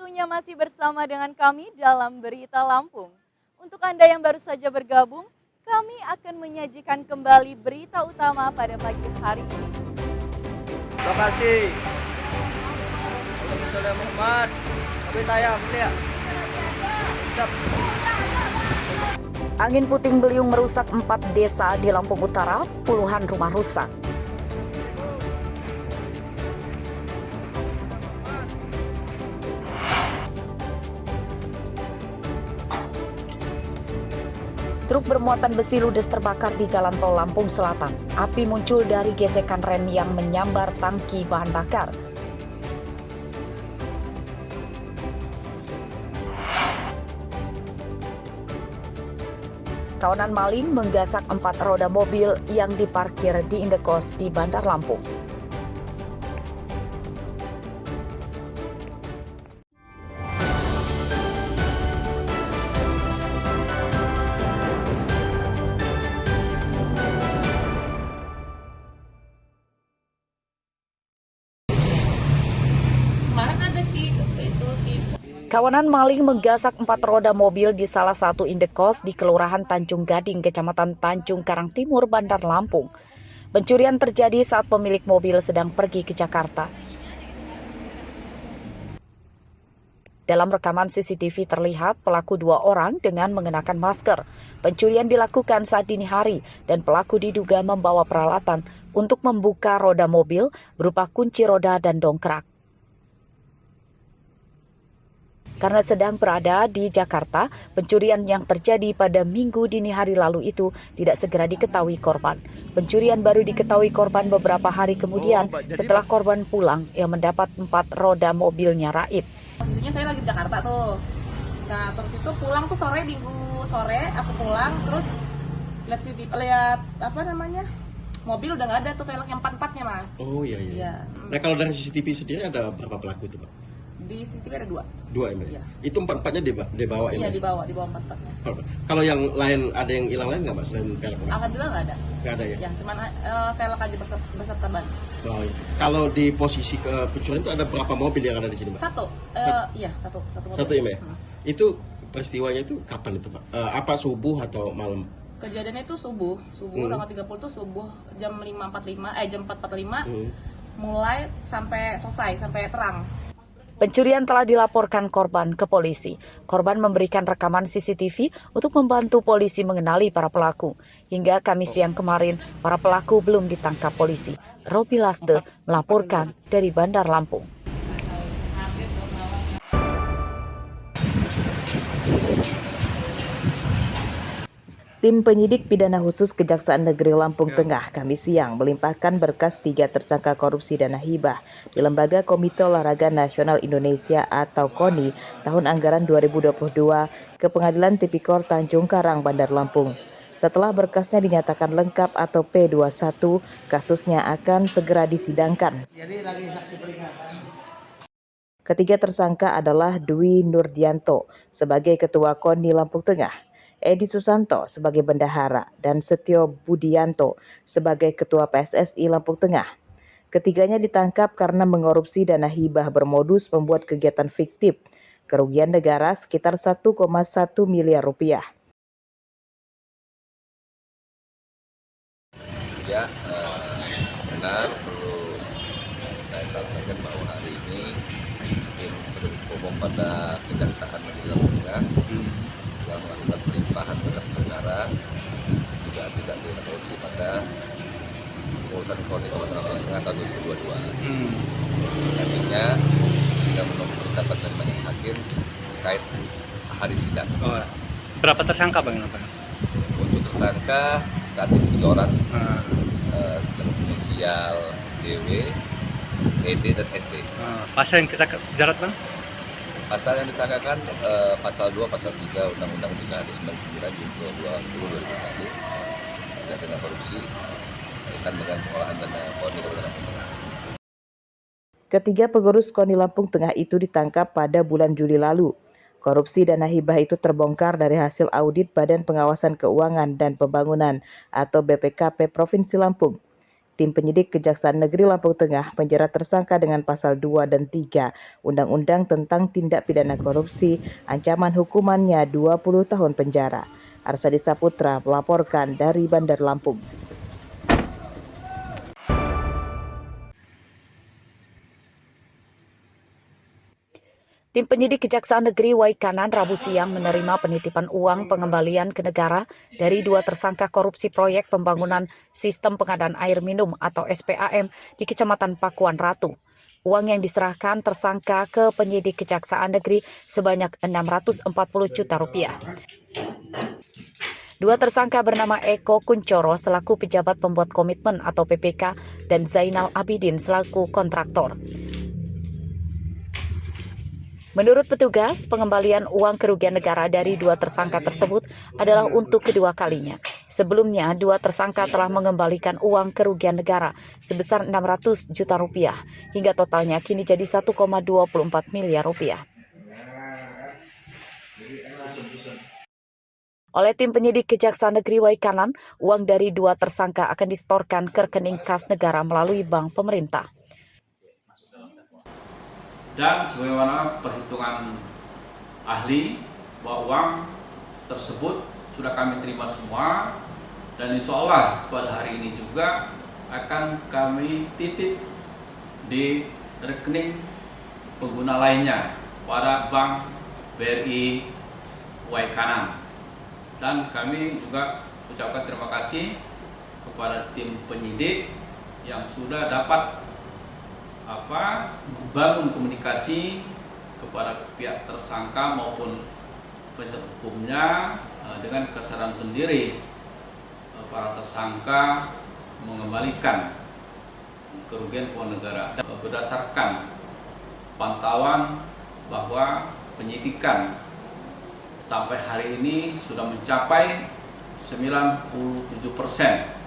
waktunya masih bersama dengan kami dalam Berita Lampung. Untuk Anda yang baru saja bergabung, kami akan menyajikan kembali berita utama pada pagi hari ini. Lokasi Soleh Muhammad Wilayah Mulia. Angin puting beliung merusak 4 desa di Lampung Utara, puluhan rumah rusak. Truk bermuatan besi ludes terbakar di Jalan Tol Lampung Selatan. Api muncul dari gesekan rem yang menyambar tangki bahan bakar. Kawanan maling menggasak 4 roda mobil yang diparkir di Indekos di Bandar Lampung. Kawanan maling menggasak 4 roda mobil di salah satu indekos di Kelurahan Tanjung Gading, Kecamatan Tanjung Karang Timur, Bandar Lampung. Pencurian terjadi saat pemilik mobil sedang pergi ke Jakarta. Dalam rekaman CCTV terlihat pelaku 2 orang dengan mengenakan masker. Pencurian dilakukan saat dini hari dan pelaku diduga membawa peralatan untuk membuka roda mobil berupa kunci roda dan dongkrak. Karena sedang berada di Jakarta, pencurian yang terjadi pada Minggu dini hari lalu itu tidak segera diketahui korban. Pencurian baru diketahui korban beberapa hari kemudian setelah korban pulang yang mendapat 4 roda mobilnya raib. Posisinya saya lagi di Jakarta tuh. Nah, terus itu pulang tuh sore, Minggu sore aku pulang, terus lihat mobil udah nggak ada tuh velg yang 4-4-nya, Mas. Oh iya. Nah, kalau dari CCTV sendiri ada berapa pelaku itu, Pak? Di CCTV ada 2. 2 ya? Iya. Itu 4-4-nya dibawa ini? Iya, dibawa 4-4-nya. Kalau yang lain, ada yang hilang lain nggak, Pak, selain velg? Alhamdulillah nggak ada. Nggak ada ya? Ya, cuman velg aja beserta ban. Oh, iya. Kalau di posisi pencurian itu ada berapa mobil yang ada di sini, Pak? Satu mobil. Satu ya, Pak? Itu peristiwanya itu kapan itu, Pak? Apa subuh atau malam? Kejadiannya itu subuh tanggal 30 itu subuh jam 4.45 mulai sampai selesai, sampai terang. Pencurian telah dilaporkan korban ke polisi. Korban memberikan rekaman CCTV untuk membantu polisi mengenali para pelaku. Hingga Kamis siang kemarin, para pelaku belum ditangkap polisi. Robi Laste melaporkan dari Bandar Lampung. Tim penyidik pidana khusus Kejaksaan Negeri Lampung Tengah Kamis siang melimpahkan berkas 3 tersangka korupsi dana hibah di Lembaga Komite Olahraga Nasional Indonesia atau KONI tahun anggaran 2022 ke Pengadilan Tipikor Tanjung Karang, Bandar Lampung. Setelah berkasnya dinyatakan lengkap atau P21, kasusnya akan segera disidangkan. Ketiga tersangka adalah Dwi Nurdianto sebagai Ketua KONI Lampung Tengah, Edi Susanto sebagai bendahara, dan Setio Budianto sebagai Ketua PSSI Lampung Tengah. Ketiganya ditangkap karena mengorupsi dana hibah bermodus membuat kegiatan fiktif, kerugian negara sekitar 1,1 miliar rupiah. Ya, benar perlu saya sampaikan bahwa hari ini tim penuntut umum pada Kejaksaan Negeri Lampung Tengah telah melakukan pelimpahan berkas perkara juga tidak pidana korupsi pada urusan KONI Kabupaten Lampung Tengah tahun 2022. Nantinya kita menunggu pendapat dari majelis hakim terkait hari sidang. Berapa tersangka, Bang? Untuk tersangka saat ini 3 orang, inisial DW, ED dan ST. Pasal yang kita jerat, Bang? Pasal yang disangkakan pasal 2, pasal 3 Undang-Undang 399 Junto 2001 tindak pidana korupsi kaitan dengan pengolahan dana KONI Kabupaten Lampung Tengah. Ketiga pengurus KONI Lampung Tengah itu ditangkap pada bulan Juli lalu. Korupsi dana hibah itu terbongkar dari hasil audit Badan Pengawasan Keuangan dan Pembangunan atau BPKP Provinsi Lampung. Tim penyidik Kejaksaan Negeri Lampung Tengah menjerat tersangka dengan pasal 2 dan 3 Undang-Undang tentang Tindak Pidana Korupsi, ancaman hukumannya 20 tahun penjara. Arsadi Saputra melaporkan dari Bandar Lampung. Tim penyidik Kejaksaan Negeri Waikanan Rabu siang menerima penitipan uang pengembalian ke negara dari 2 tersangka korupsi proyek pembangunan sistem pengadaan air minum atau SPAM di Kecamatan Pakuan Ratu. Uang yang diserahkan tersangka ke penyidik Kejaksaan Negeri sebanyak 640 juta rupiah. 2 tersangka bernama Eko Kuncoro selaku pejabat pembuat komitmen atau PPK dan Zainal Abidin selaku kontraktor. Menurut petugas, pengembalian uang kerugian negara dari 2 tersangka tersebut adalah untuk kedua kalinya. Sebelumnya, 2 tersangka telah mengembalikan uang kerugian negara sebesar 600 juta rupiah, hingga totalnya kini jadi 1,24 miliar rupiah. Oleh tim penyidik Kejaksaan Negeri Waikanan, uang dari 2 tersangka akan disetorkan ke rekening kas negara melalui bank pemerintah. Dan sebagaimana perhitungan ahli bahwa uang tersebut sudah kami terima semua, dan insya Allah pada hari ini juga akan kami titip di rekening pengguna lainnya pada Bank BRI Waikanan. Dan kami juga ucapkan terima kasih kepada tim penyidik yang sudah dapat membangun komunikasi kepada pihak tersangka maupun penasihat hukumnya dengan kesadaran sendiri para tersangka mengembalikan kerugian keuangan negara. Berdasarkan pantauan bahwa penyidikan sampai hari ini sudah mencapai 97%.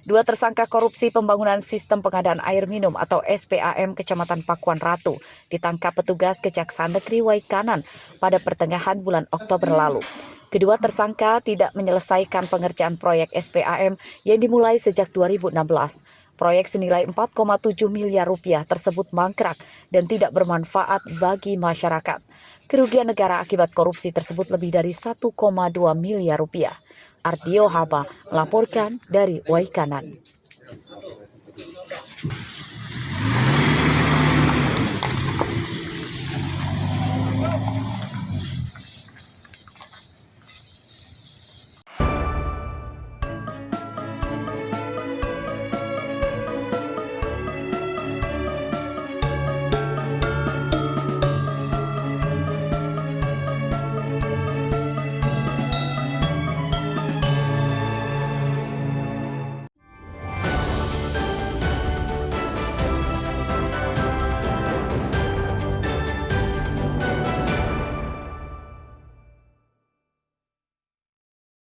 2 tersangka korupsi pembangunan sistem pengadaan air minum atau SPAM Kecamatan Pakuan Ratu ditangkap petugas Kejaksaan Negeri Waikanan pada pertengahan bulan Oktober lalu. Kedua tersangka tidak menyelesaikan pengerjaan proyek SPAM yang dimulai sejak 2016. Proyek senilai 4,7 miliar rupiah tersebut mangkrak dan tidak bermanfaat bagi masyarakat. Kerugian negara akibat korupsi tersebut lebih dari 1,2 miliar rupiah. Ardio Haba melaporkan dari Waikanan.